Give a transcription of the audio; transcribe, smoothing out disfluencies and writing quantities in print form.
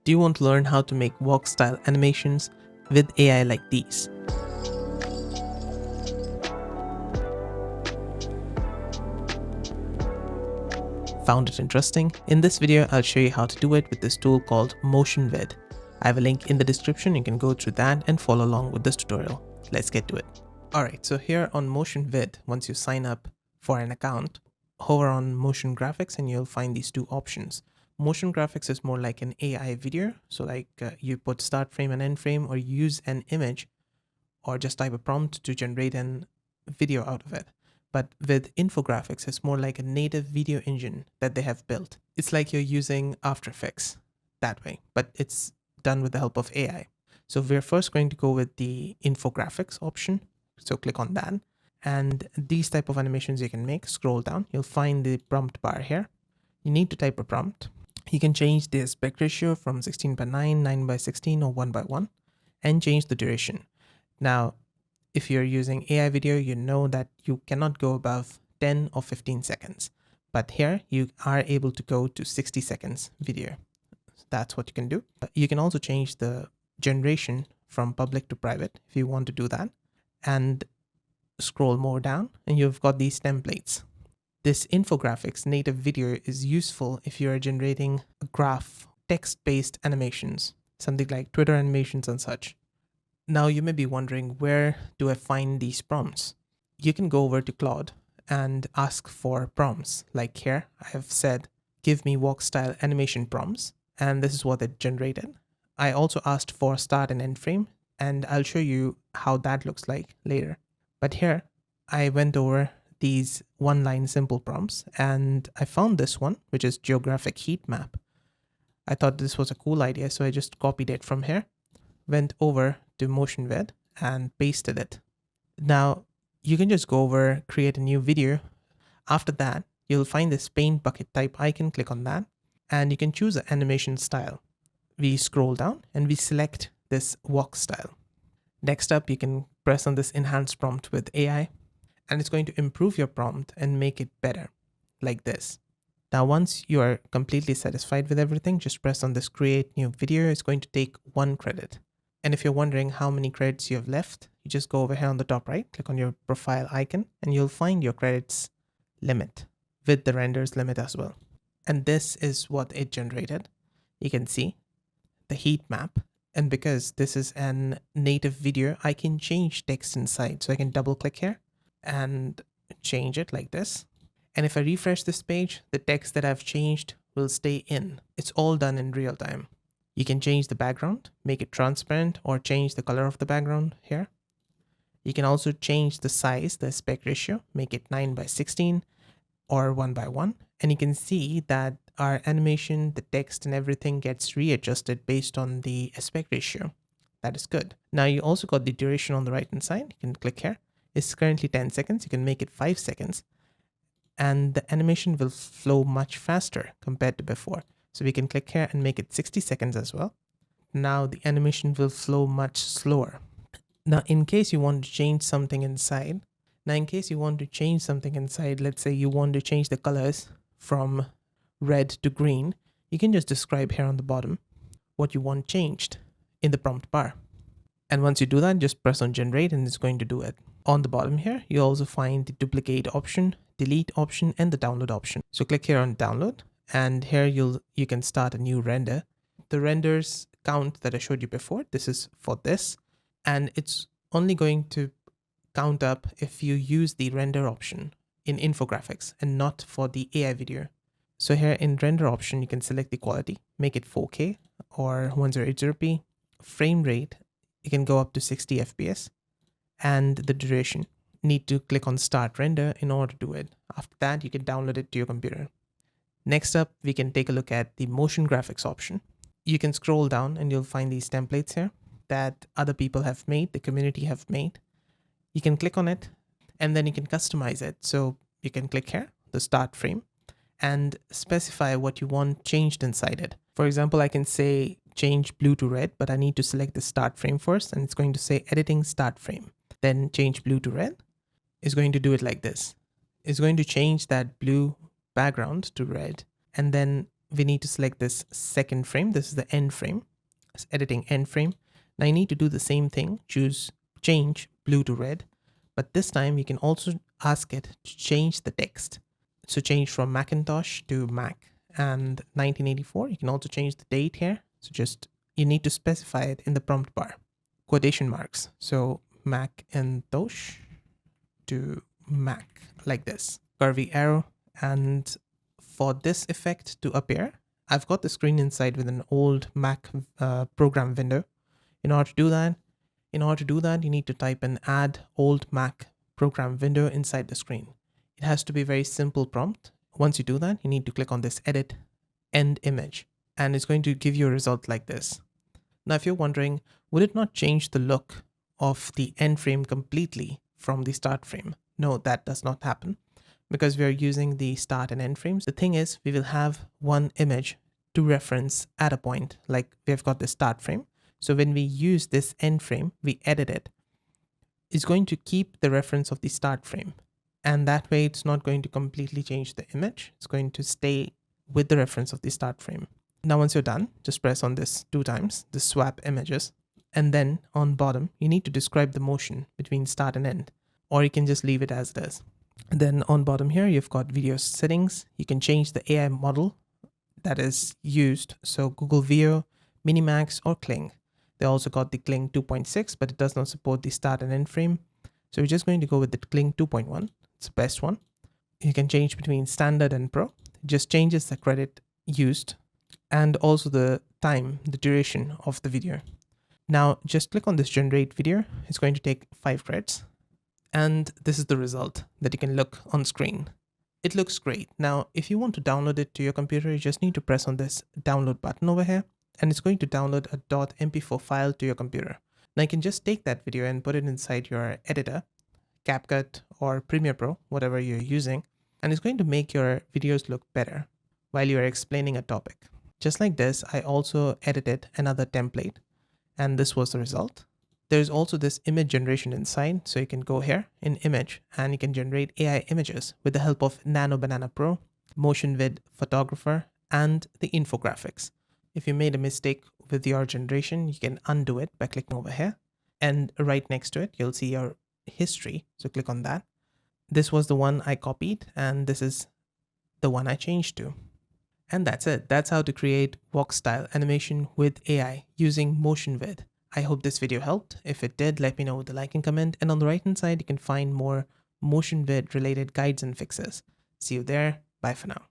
Do you want to learn how to make VOX style animations with AI like these? Found it interesting? In this video, I'll show you how to do it with this tool called Motion Vid. I have a link in the description. You can go through that and follow along with this tutorial. Let's get to it. Alright, so here on Motion Vid, once you sign up for an account, hover on Motion Graphics and you'll find these two options. Motion Graphics is more like an AI video. So you put start frame and end frame, or use an image or just type a prompt to generate an video out of it. But with Infographics, it's more like a native video engine that they have built. It's like you're using After Effects that way, but it's done with the help of AI. So we're first going to go with the Infographics option. So click on that. And these type of animations you can make, scroll down, you'll find the prompt bar here. You need to type a prompt. You can change the aspect ratio from 16:9, 9:16, or 1:1, and change the duration. Now, if you're using AI video, you know that you cannot go above 10 or 15 seconds. But here you are able to go to 60 seconds video. That's what you can do. You can also change the generation from public to private if you want to do that. And scroll more down and you've got these templates. This Infographics native video is useful if you're generating a graph, text-based animations, something like Twitter animations and such. Now you may be wondering, where do I find these prompts? You can go over to Claude and ask for prompts. Like here, I have said, give me VOX style animation prompts, and this is what it generated. I also asked for start and end frame, and I'll show you how that looks like later. But here, I went over these one-line simple prompts, and I found this one, which is geographic heat map. I thought this was a cool idea, so I just copied it from here, went over to Motion Vid and pasted it. Now you can just go over, create a new video. After that, you'll find this paint bucket type icon, click on that, and you can choose an animation style. We scroll down and we select this VOX style. Next up, you can press on this enhance prompt with AI, and it's going to improve your prompt and make it better, like this. Now, once you are completely satisfied with everything, just press on this create new video. It's going to take 1 credit. And if you're wondering how many credits you have left, you just go over here on the top right, click on your profile icon, and you'll find your credits limit with the renders limit as well. And this is what it generated. You can see the heat map. And because this is an native video, I can change text inside. So I can double click here and change it like this. And if I refresh this page, the text that I've changed will stay in. It's all done in real time. You can change the background, make it transparent, or change the color of the background here. You can also change the size, the aspect ratio, make it 9:16 or 1:1. And you can see that our animation, the text and everything gets readjusted based on the aspect ratio. That is good. Now you also got the duration on the right hand side. You can click here. It's currently 10 seconds. You can make it 5 seconds. And the animation will flow much faster compared to before. So we can click here and make it 60 seconds as well. Now the animation will flow much slower. Now in case you want to change something inside, let's say you want to change the colors from red to green, you can just describe here on the bottom what you want changed in the prompt bar. And once you do that, just press on generate and it's going to do it. On the bottom here, you also find the duplicate option, delete option, and the download option. So click here on download, and here you can start a new render. The renders count that I showed you before, this is for this, and it's only going to count up if you use the render option in Infographics and not for the AI video. So here in render option, you can select the quality, make it 4K or 1080p, frame rate, you can go up to 60 FPS, and the duration. Need to click on start render in order to do it. After that, you can download it to your computer. Next up, we can take a look at the motion graphics option. You can scroll down and you'll find these templates here that other people have made, the community have made. You can click on it and then you can customize it. So you can click here, the start frame, and specify what you want changed inside it. For example, I can say change blue to red, but I need to select the start frame first, and it's going to say editing start frame. Then change blue to red. It's going to do it like this. It's going to change that blue background to red, and then we need to select this second frame. This is the end frame. It's editing end frame. Now you need to do the same thing. Change blue to red. But this time you can also ask it to change the text. So change from Macintosh to Mac and 1984. You can also change the date here. So you need to specify it in the prompt bar. Quotation marks. So Macintosh to Mac, like this. Curvy arrow. And for this effect to appear, I've got the screen inside with an old Mac program window. In order to do that, you need to type in add old Mac program window inside the screen. It has to be a very simple prompt. Once you do that, you need to click on this edit end image, and it's going to give you a result like this. Now, if you're wondering, would it not change the look of the end frame completely from the start frame? No, that does not happen because we are using the start and end frames. The thing is, we will have one image to reference at a point, like we've got the start frame. So when we use this end frame, we edit it. It's going to keep the reference of the start frame. And that way it's not going to completely change the image. It's going to stay with the reference of the start frame. Now, once you're done, just press on this 2 times, the swap images. And then on bottom, you need to describe the motion between start and end, or you can just leave it as it is. Then on bottom here, you've got video settings. You can change the AI model that is used. So Google Veo, Minimax, or Kling. They also got the Kling 2.6, but it does not support the start and end frame. So we're just going to go with the Kling 2.1. It's the best one. You can change between standard and pro. It just changes the credit used and also the time, the duration of the video. Now just click on this generate video. It's going to take 5 credits. And this is the result that you can look on screen. It looks great. Now, if you want to download it to your computer, you just need to press on this download button over here, and it's going to download a .mp4 file to your computer. Now you can just take that video and put it inside your editor, CapCut or Premiere Pro, whatever you're using, and it's going to make your videos look better while you're explaining a topic. Just like this, I also edited another template, and this was the result. There's also this image generation inside, so you can go here in image and you can generate AI images with the help of Nano Banana Pro, Motion Vid Photographer, and the Infographics. If you made a mistake with your generation, you can undo it by clicking over here, and right next to it, you'll see your history. So click on that. This was the one I copied, and this is the one I changed to. And that's it. That's how to create VOX style animation with AI using Motion Vid. I hope this video helped. If it did, let me know with a like and comment. And on the right hand side, you can find more Motion Vid related guides and fixes. See you there. Bye for now.